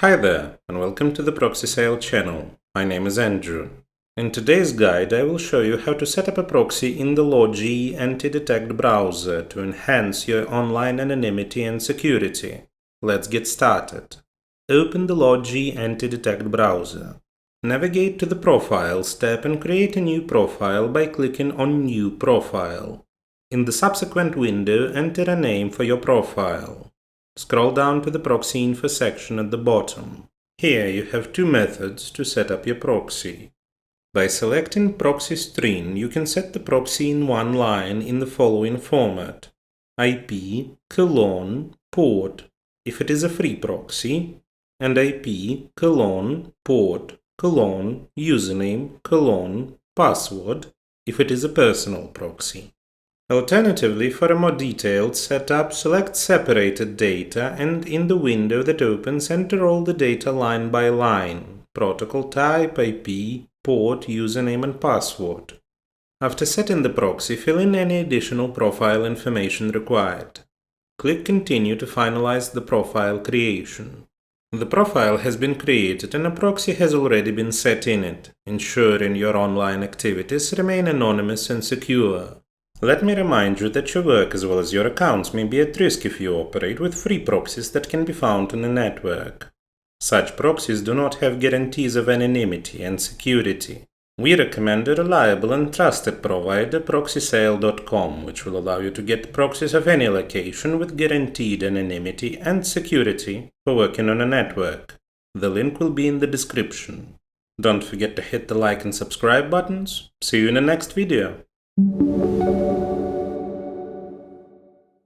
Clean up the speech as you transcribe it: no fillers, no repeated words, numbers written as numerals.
Hi there, and welcome to the Proxy Sale channel. My name is Andrew. In today's guide, I will show you how to set up a proxy in the Logii Anti-Detect browser to enhance your online anonymity and security. Let's get started. Open the Logii Anti-Detect browser. Navigate to the Profiles tab and create a new profile by clicking on New Profile. In the subsequent window, enter a name for your profile. Scroll down to the Proxy Info section at the bottom. Here you have two methods to set up your proxy. By selecting Proxy String, you can set the proxy in one line in the following format: IP, port, if it is a free proxy, and IP, port, username, password, if it is a personal proxy. Alternatively, for a more detailed setup, select Separated Data and in the window that opens, enter all the data line by line: protocol type, IP, port, username and password. After setting the proxy, fill in any additional profile information required. Click Continue to finalize the profile creation. The profile has been created and a proxy has already been set in it, ensuring your online activities remain anonymous and secure. Let me remind you that your work as well as your accounts may be at risk if you operate with free proxies that can be found on the network. Such proxies do not have guarantees of anonymity and security. We recommend a reliable and trusted provider, proxysale.com, which will allow you to get proxies of any location with guaranteed anonymity and security for working on a network. The link will be in the description. Don't forget to hit the like and subscribe buttons. See you in the next video.